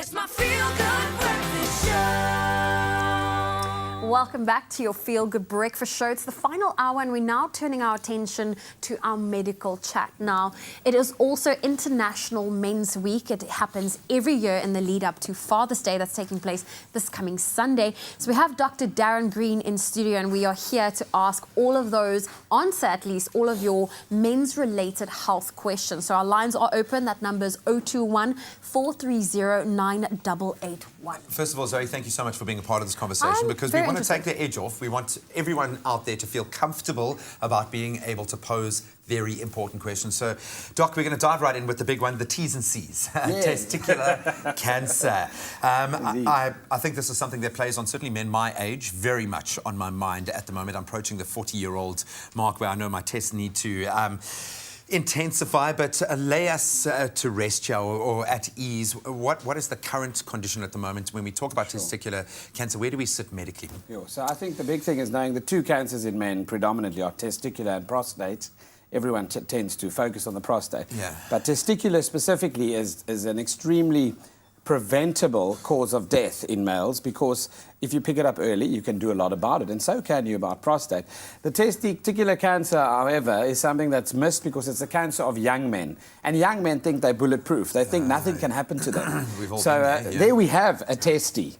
It's my feel-good breakfast show. Welcome back to your Feel Good Breakfast Show. It's the final hour and we're now turning our attention to our medical chat. Now, it is also International Men's Week. It happens every year in the lead up to Father's Day that's taking place this coming Sunday. So we have Dr. Darren Green in studio and we are here to ask all of those, answer at least all of your men's related health questions. So our lines are open. That number is 021 430 9881. First of all, Zoe, thank you so much for being a part of this conversation because we want to take the edge off. We want everyone out there to feel comfortable about being able to pose very important questions. So, Doc, we're going to dive right in with the big one, the T's and C's, testicular cancer. I think this is something that plays on certainly men my age very much on my mind at the moment. I'm approaching the 40-year-old mark where I know my tests need to intensify, but lay us to rest here or at ease. What is the current condition at the moment when we talk about testicular cancer? Where do we sit medically? Sure. So I think the big thing is knowing the two cancers in men predominantly are testicular and prostate. Everyone tends to focus on the prostate. Yeah. But testicular specifically is an extremely preventable cause of death in males because if you pick it up early, you can do a lot about it, and so can you about prostate. The testicular cancer, however, is something that's missed because it's a cancer of young men, and young men think they're bulletproof. They think nothing can happen to them. There we have a testy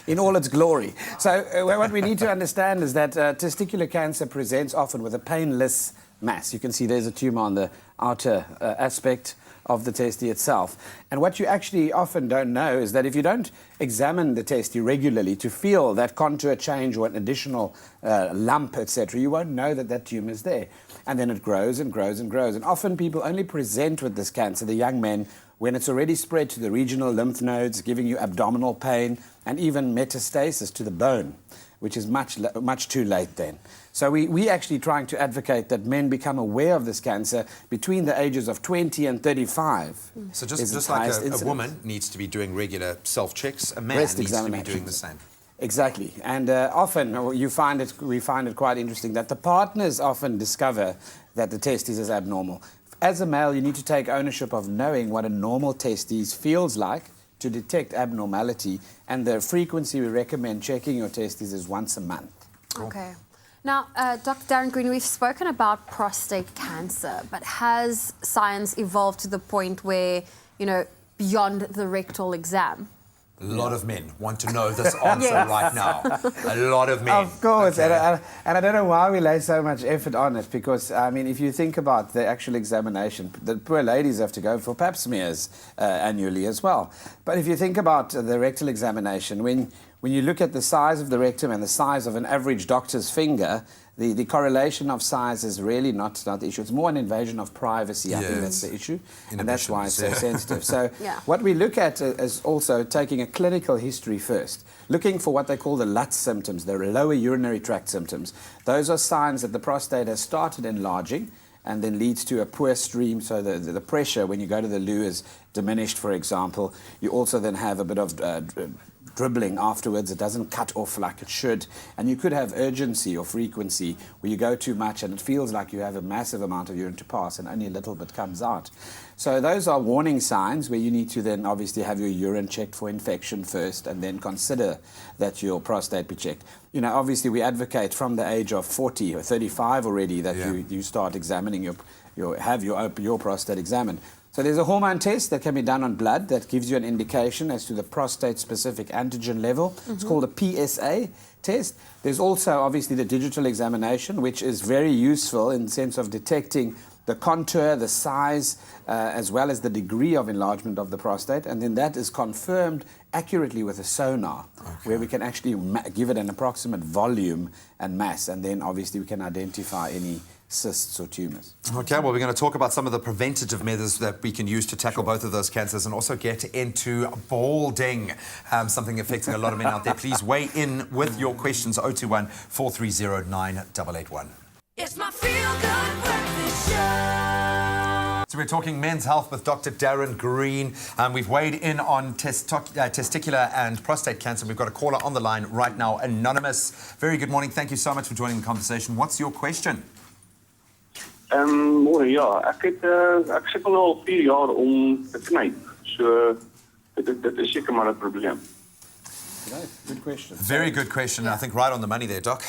in all its glory. So what we need to understand is that testicular cancer presents often with a painless mass. You can see there's a tumor on the outer aspect of the testy itself. And what you actually often don't know is that if you don't examine the testy regularly to feel that contour change or an additional lump, etc., you won't know that that tumor is there. And then it grows and grows and grows. And often people only present with this cancer, the young men, when it's already spread to the regional lymph nodes, giving you abdominal pain and even metastasis to the bone, which is much too late then. So we actually trying to advocate that men become aware of this cancer between the ages of 20 and 35. So just like a woman needs to be doing regular self-checks, a man needs to be doing the same. Exactly. And often we find it quite interesting that the partners often discover that the testes is abnormal. As a male, you need to take ownership of knowing what a normal testes feels like to detect abnormality, and the frequency we recommend checking your testes is once a month. Okay. Now, Dr. Darren Green, we've spoken about prostate cancer, but has science evolved to the point where, beyond the rectal exam? A lot of men want to know this answer right now. A lot of men. Of course, okay. and I don't know why we lay so much effort on it, because, I mean, if you think about the actual examination, the poor ladies have to go for pap smears annually as well. But if you think about the rectal examination, when you look at the size of the rectum and the size of an average doctor's finger, the correlation of size is really not the issue. It's more an invasion of privacy. I think that's the issue. And that's why it's so sensitive. So what we look at is also taking a clinical history first, looking for what they call the LUTS symptoms, the lower urinary tract symptoms. Those are signs that the prostate has started enlarging and then leads to a poor stream, so the pressure when you go to the loo is diminished, for example. You also then have a bit of dribbling afterwards. It doesn't cut off like it should, and you could have urgency or frequency where you go too much and it feels like you have a massive amount of urine to pass and only a little bit comes out. So those are warning signs where you need to then obviously have your urine checked for infection first and then consider that your prostate be checked. Obviously we advocate from the age of 40 or 35 already that you start examining your prostate examined. So there's a hormone test that can be done on blood that gives you an indication as to the prostate-specific antigen level. It's called a PSA test. There's also obviously the digital examination, which is very useful in the sense of detecting the contour, the size, as well as the degree of enlargement of the prostate. And then that is confirmed accurately with a sonar, where we can actually give it an approximate volume and mass. And then obviously we can identify any cysts or tumours. Okay, well, we're going to talk about some of the preventative methods that we can use to tackle both of those cancers and also get into balding, something affecting a lot of men out there. Please weigh in with your questions, 021 430 9881. It's my feel-good breakfast show. So we're talking men's health with Dr. Darren Green. We've weighed in on testicular and prostate cancer. We've got a caller on the line right now, Anonymous. Very good morning. Thank you so much for joining the conversation. What's your question? Môre, ja, ek sukkel al 4 jaar om te knyp. So Dit is seker maar 'n probleem. Good question. Very good question. I think right on the money there, Doc.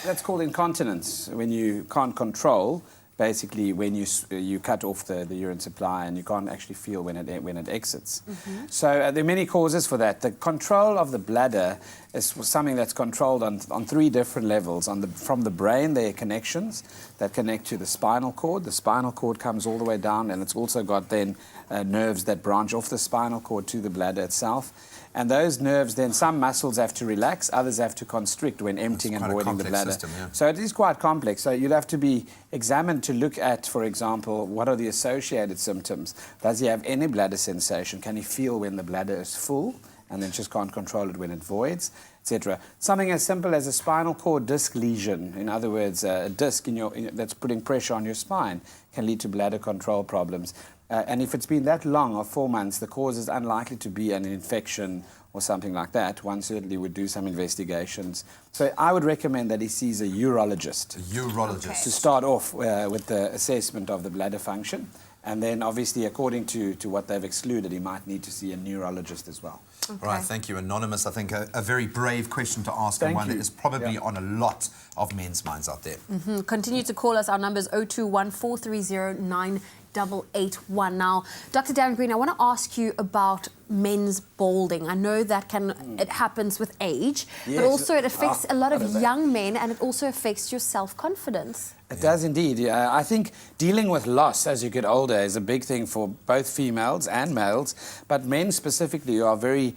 That's called incontinence, when you can't control, basically, when you cut off the urine supply and you can't actually feel when it exits. So there are many causes for that. The control of the bladder is something that's controlled on three different levels. From the brain, there are connections that connect to the spinal cord. The spinal cord comes all the way down, and it's also got then nerves that branch off the spinal cord to the bladder itself. And those nerves, then some muscles have to relax, others have to constrict when emptying and voiding the bladder. System, yeah. So it is quite complex. So you'd have to be examined to look at, for example, what are the associated symptoms? Does he have any bladder sensation? Can he feel when the bladder is full and then just can't control it when it voids, etc.? Something as simple as a spinal cord disc lesion, in other words, a disc that's putting pressure on your spine, can lead to bladder control problems. And if it's been that long, or 4 months, the cause is unlikely to be an infection or something like that. One certainly would do some investigations. So I would recommend that he sees a urologist. A urologist. To start off with the assessment of the bladder function. And then, obviously, according to what they've excluded, he might need to see a neurologist as well. Okay. All right, thank you. Anonymous, I think a very brave question to ask, and one that is probably on a lot of men's minds out there. Continue to call us. Our number is 021 430 9881. Now, Dr. Darren Green, I want to ask you about men's balding. I know that it happens with age, but also it affects a lot of young men, and it also affects your self-confidence. It does indeed. I think dealing with loss as you get older is a big thing for both females and males, but men specifically are very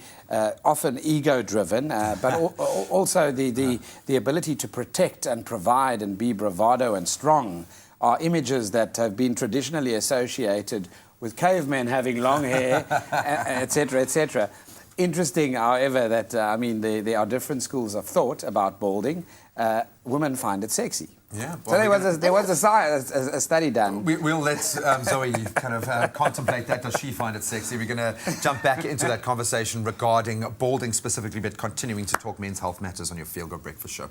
often ego-driven, but also the ability to protect and provide and be bravado and strong are images that have been traditionally associated with cavemen having long hair, etc., etc. Interesting, however, that, there are different schools of thought about balding. Women find it sexy. Yeah. Well, so there was a study done. We'll let Zoe kind of contemplate that. Does she find it sexy? We're going to jump back into that conversation regarding balding specifically, but continuing to talk men's health matters on your Feel Good Breakfast Show.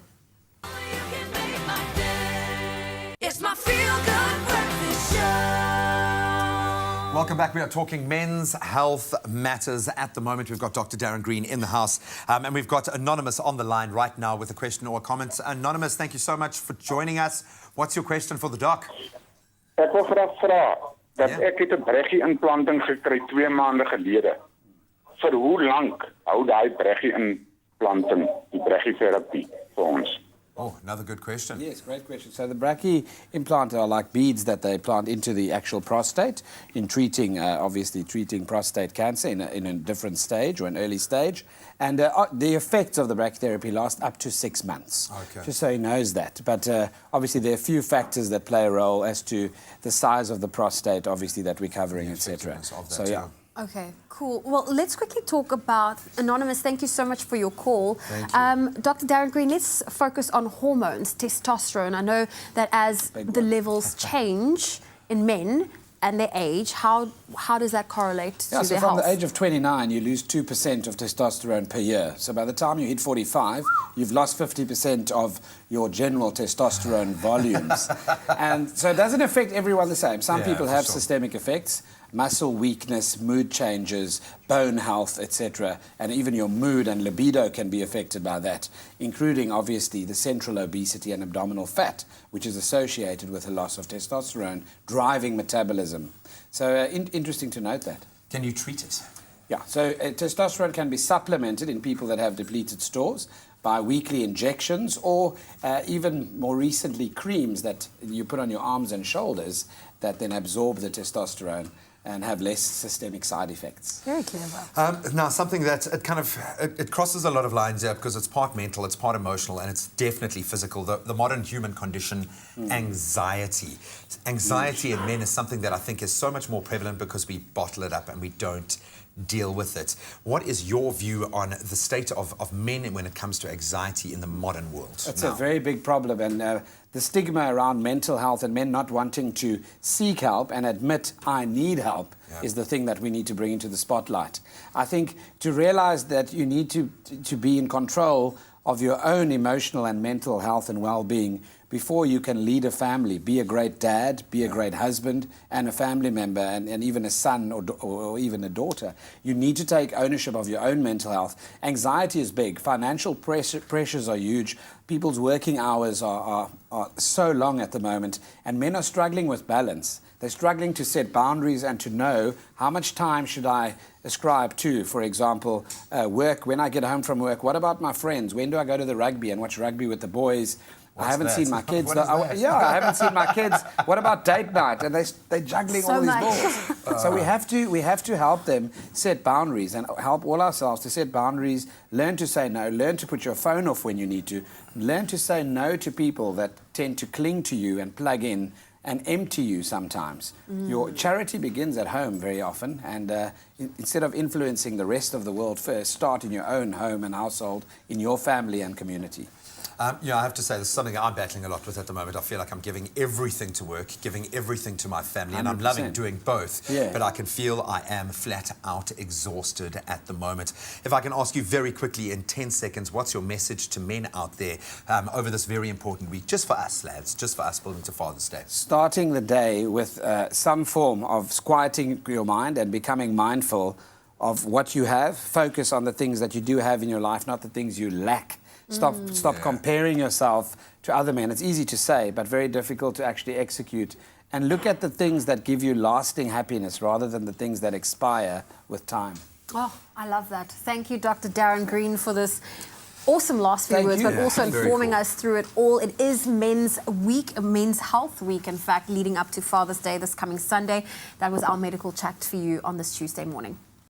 You can make my day. It's my Feel Good Breakfast Show. Welcome back. We are talking men's health matters at the moment. We've got Dr. Darren Green in the house, and we've got Anonymous on the line right now with a question or a comment. Anonymous, thank you so much for joining us. What's your question for the doc? Ek wil graag vra dat ek het 'n breggie-implanting gekry 2 maande gelede. Vir hoe lank hou daai breggie-implanting, die breggie-terapie vir ons? Oh, another good question. Yes, great question. So the brachy implant are like beads that they plant into the actual prostate in treating, obviously treating prostate cancer in a different stage or an early stage. And the effects of the brachytherapy last up to 6 months. Okay. Just so he knows that. But obviously there are a few factors that play a role as to the size of the prostate, obviously that we're covering, etc. So yeah. Okay, cool. Well, let's quickly talk about Anonymous. Thank you so much for your call. Thank you. Dr. Darren Green, let's focus on hormones, testosterone. I know that as the levels change in men and their age, how does that correlate to so their from health? the age of 29, you lose 2% of testosterone per year. So by the time you hit 45, you've lost 50% of your general testosterone volumes. And so it doesn't affect everyone the same. Some people have systemic effects. Muscle weakness, mood changes, bone health, etc. And even your mood and libido can be affected by that, including, obviously, the central obesity and abdominal fat, which is associated with a loss of testosterone, driving metabolism. So interesting to note that. Can you treat it? Yeah, so testosterone can be supplemented in people that have depleted stores by weekly injections or even more recently creams that you put on your arms and shoulders that then absorb the testosterone and have less systemic side effects. Very clever. Now, something that it crosses a lot of lines here because it's part mental, it's part emotional, and it's definitely physical. The modern human condition, anxiety. Anxiety in men is something that I think is so much more prevalent because we bottle it up and we don't deal with it. What is your view on the state of men when it comes to anxiety in the modern world? It's a very big problem, and the stigma around mental health and men not wanting to seek help and admit I need help is the thing that we need to bring into the spotlight. I think to realize that you need to be in control of your own emotional and mental health and well-being before you can lead a family, be a great dad, be a great husband, and a family member, and even a son or even a daughter. You need to take ownership of your own mental health. Anxiety is big. Financial pressures are huge. People's working hours are so long at the moment, and men are struggling with balance. They're struggling to set boundaries and to know how much time should I ascribe to, for example, work. When I get home from work, what about my friends? When do I go to the rugby and watch rugby with the boys? I haven't seen my kids. I haven't seen my kids. What about date night? And they're juggling all these balls. So we have to help them set boundaries and help all ourselves to set boundaries. Learn to say no. Learn to put your phone off when you need to. Learn to say no to people that tend to cling to you and plug in and empty you sometimes. Your charity begins at home very often, and instead of influencing the rest of the world first, start in your own home and household, in your family and community. I have to say, this is something I'm battling a lot with at the moment. I feel like I'm giving everything to work, giving everything to my family, and I'm loving doing both. Yeah. But I can feel I am flat out exhausted at the moment. If I can ask you very quickly in 10 seconds, what's your message to men out there over this very important week, just for us, lads, just for us building to Father's Day? Starting the day with some form of quieting your mind and becoming mindful of what you have. Focus on the things that you do have in your life, not the things you lack. Stop comparing yourself to other men. It's easy to say, but very difficult to actually execute. And look at the things that give you lasting happiness rather than the things that expire with time. Oh, I love that. Thank you, Dr. Darren Green, for this awesome last few words, but also informing us through it all. It is Men's Week, Men's Health Week, in fact, leading up to Father's Day this coming Sunday. That was our medical chat for you on this Tuesday morning.